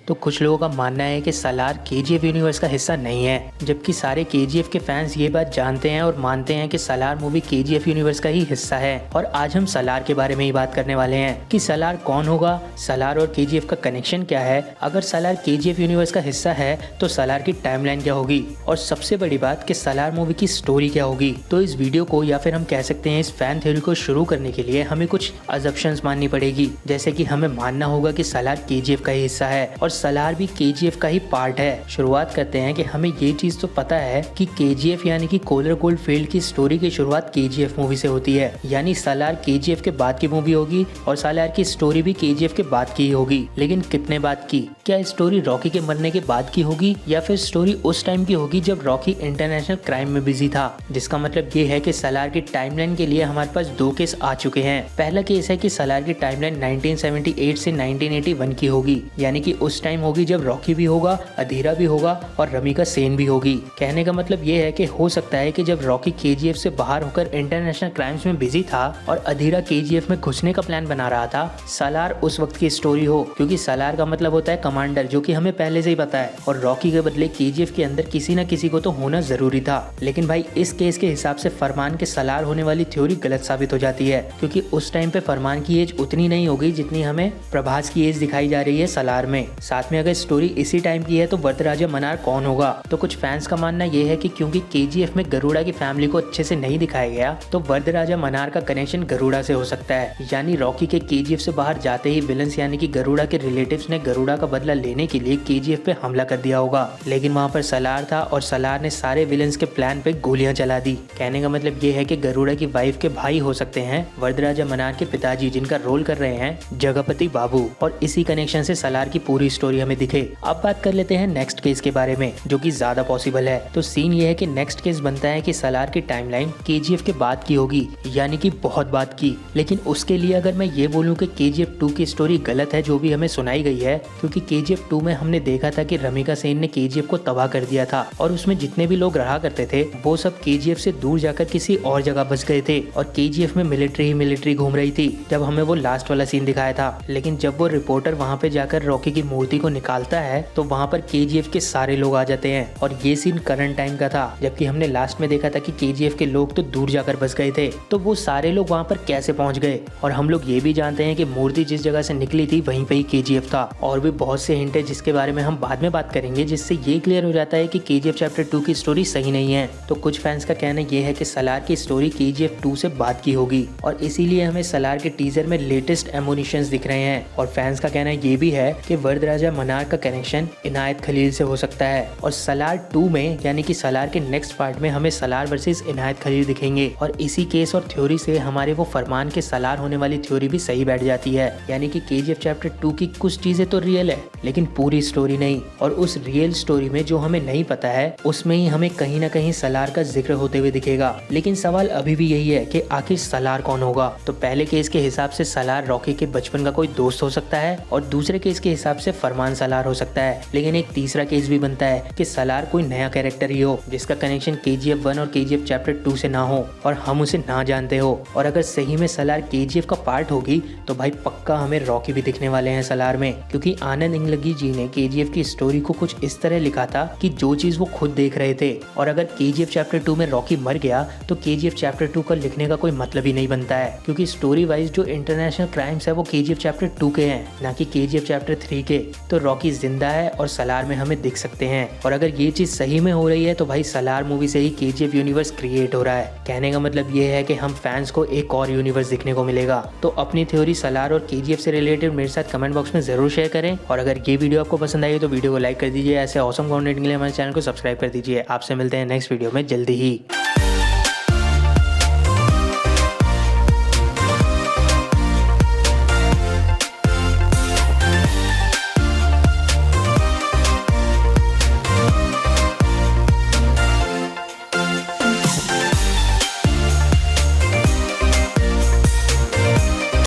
तो कुछ लोगों का मानना है कि सलार केजीएफ यूनिवर्स का हिस्सा नहीं है, जबकि सारे केजीएफ के फैंस ये बात जानते हैं और मानते हैं कि सलार मूवी केजीएफ यूनिवर्स का ही हिस्सा है। और आज हम सलार के बारे में ही बात करने वाले हैं कि सलार कौन होगा, सलार और केजीएफ का कनेक्शन क्या है, अगर सलार केजीएफ यूनिवर्स का हिस्सा है तो सलार की टाइमलाइन क्या होगी, और सबसे बड़ी बात कि सलार मूवी की स्टोरी क्या होगी। तो इस वीडियो को या फिर हम कह सकते हैं इस फैन थ्योरी को शुरू करने के लिए हमें कुछ अजम्पशंस माननी पड़ेगी, जैसे कि हमें मानना होगा कि सलार केजीएफ का ही हिस्सा है और सलार भी केजीएफ का ही पार्ट है। शुरुआत करते हैं कि हमें ये चीज तो पता है कि केजीएफ यानी कि कोलर गोल्डफील्ड की स्टोरी की शुरुआत केजीएफ मूवी से होती है, यानी सलार केजीएफ के बाद की मूवी होगी और सलार की स्टोरी भी केजीएफ के बाद की ही होगी। लेकिन कितने बाद की? क्या स्टोरी रॉकी के मरने के बाद की होगी या फिर स्टोरी उस टाइम की होगी जब रॉकी इंटरनेशनल क्राइम में बिजी था? जिसका मतलब ये है कि सलार की टाइमलाइन के लिए हमारे पास दो केस आ चुके हैं। पहला केस है कि सलार की टाइमलाइन 1978 से 1981 की होगी, यानी कि उस टाइम होगी जब रॉकी भी होगा, अधीरा भी होगा और रमिका सेन भी होगी। कहने का मतलब ये है कि हो सकता है कि जब रॉकी केजीएफ से बाहर होकर इंटरनेशनल क्राइम्स में बिजी था और अधीरा केजीएफ में घुसने का प्लान बना रहा था, सलार उस वक्त की स्टोरी हो, क्योंकि सलार का मतलब होता है कमांडर, जो कि हमें पहले से ही पता है, और रॉकी के बदले केजीएफ के अंदर किसी न किसी को तो होना जरूरी था। लेकिन भाई इस केस के हिसाब से फरमान के सलार होने वाली थ्योरी गलत साबित हो जाती है, क्योंकि उस टाइम पे फरमान की एज उतनी नहीं होगी जितनी हमें प्रभास की एज दिखाई जा रही है सलार में। साथ में अगर स्टोरी इसी टाइम की है तो वरदराजा मनार कौन होगा? तो कुछ फैंस का मानना यह है कि क्योंकि केजीएफ में गरुड़ा की फैमिली को अच्छे से नहीं दिखाया गया तो वरदराजा मनार का कनेक्शन गरुड़ा से हो सकता है, यानी रॉकी के केजीएफ से बाहर जाते ही विलन्स यानी कि गरुड़ा के रिलेटिव्स ने गरुड़ा का बदला लेने के लिए केजीएफ पे हमला कर दिया होगा। लेकिन वहाँ पर सलार था और सलार ने सारे विलन्स के प्लान पे गोलियां चला दी। कहने का मतलब ये है कि गरुड़ा की वाइफ के भाई हो सकते हैं वरदराजा मनार के पिताजी, जिनका रोल कर रहे हैं जगपति बाबू, और इसी कनेक्शन से सलार की पूरी स्टोरी हमें दिखे। अब बात कर लेते हैं नेक्स्ट केस के बारे में, जो कि ज्यादा पॉसिबल है। तो सीन ये है कि नेक्स्ट केस बनता है कि सलार की टाइमलाइन केजीएफ के बाद की होगी, यानी कि बहुत बाद की। लेकिन उसके लिए अगर मैं ये बोलूँ कि केजीएफ 2 की स्टोरी गलत है जो भी हमें सुनाई गई है, क्योंकि केजीएफ 2 में हमने देखा था कि रमिका सेन ने केजीएफ को तबाह कर दिया था और उसमें जितने भी लोग रहा करते थे वो सब केजीएफ से दूर जाकर किसी और जगह बस गए थे और केजीएफ में मिलिट्री घूम रही थी जब हमें वो लास्ट वाला सीन दिखाया था। लेकिन जब वो रिपोर्टर वहाँ पे जाकर रॉकी की मूर्ति को निकालता है तो वहाँ पर केजीएफ के सारे लोग आ जाते हैं और ये सीन करंट टाइम का था, जबकि हमने लास्ट में देखा था कि केजीएफ के लोग तो दूर जाकर बस गए थे। तो वो सारे लोग वहाँ पर कैसे पहुँच गए? और हम लोग ये भी जानते हैं कि मूर्ति जिस जगह से निकली थी वहीं पे ही केजीएफ था। और भी बहुत से हिंट है जिसके बारे में हम बाद में बात करेंगे, जिससे ये क्लियर हो जाता है कि केजीएफ चैप्टर 2 की स्टोरी सही नहीं है। तो कुछ फैंस का कहना ये है कि सलार की स्टोरी केजीएफ 2 से बाद की होगी और इसीलिए हमें सलार के टीजर में लेटेस्ट एमोनिशंस दिख रहे हैं। और फैंस का कहना ये भी है कि वरदराजा मनार का कनेक्शन इनायत खलील से हो सकता है और सलार 2 में यानी कि सलार के नेक्स्ट पार्ट में हमें सलार वर्सेस इनायत खलील दिखेंगे। और इसी केस और थ्योरी से हमारे वो फरमान के सलार होने वाली थ्योरी भी सही बैठ जाती है, यानी कि केजीएफ चैप्टर 2 की कुछ चीजें तो रियल है लेकिन पूरी स्टोरी नहीं, और उस रियल स्टोरी में जो हमें नहीं पता है उसमें ही हमें कहीं ना कहीं सलार का जिक्र होते हुए दिखेगा। लेकिन सवाल अभी भी यही है कि आखिर सलार कौन होगा? तो पहले केस के हिसाब से सलार रॉकी के बचपन का कोई दोस्त हो सकता है और दूसरे केस के हिसाब से फरमान सलार हो सकता है। लेकिन एक तीसरा केस भी बनता है कि सलार कोई नया कैरेक्टर ही हो जिसका कनेक्शन केजीएफ 1 और केजीएफ चैप्टर 2 से ना हो और हम उसे ना जानते हो। और अगर सही में सलार केजीएफ का पार्ट होगी तो भाई पक्का हमें रॉकी भी दिखने वाले हैं सलार में, क्योंकि आनंद इंगलगी जी ने केजीएफ की स्टोरी को कुछ इस तरह लिखा था कि जो चीज वो खुद देख रहे थे। और अगर केजीएफ चैप्टर 2 में रॉकी मर गया तो केजीएफ चैप्टर 2 का लिखने का कोई मतलब ही नहीं बनता है, क्योंकि स्टोरी वाइज जो इंटरनेशनल क्राइम्स है वो केजीएफ चैप्टर 2 के हैं, ना कि केजीएफ चैप्टर 3 के। तो रॉकी जिंदा है और सलार में हमें दिख सकते हैं। और अगर ये चीज सही में हो रही है तो भाई सलार मूवी से ही केजीएफ यूनिवर्स क्रिएट हो रहा है। कहने का मतलब ये है कि हम फैंस को एक और यूनिवर्स दिखने को मिलेगा। तो अपनी थ्योरी सलार और केजीएफ से रिलेटेड मेरे साथ कमेंट बॉक्स में जरूर शेयर करें। और अगर ये वीडियो आपको पसंद आई तो वीडियो को लाइक कर दीजिए। ऐसे ऑसम कंटेंट के लिए हमारे चैनल को सब्सक्राइब कर दीजिए। आपसे मिलते हैं नेक्स्ट वीडियो में जल्दी ही।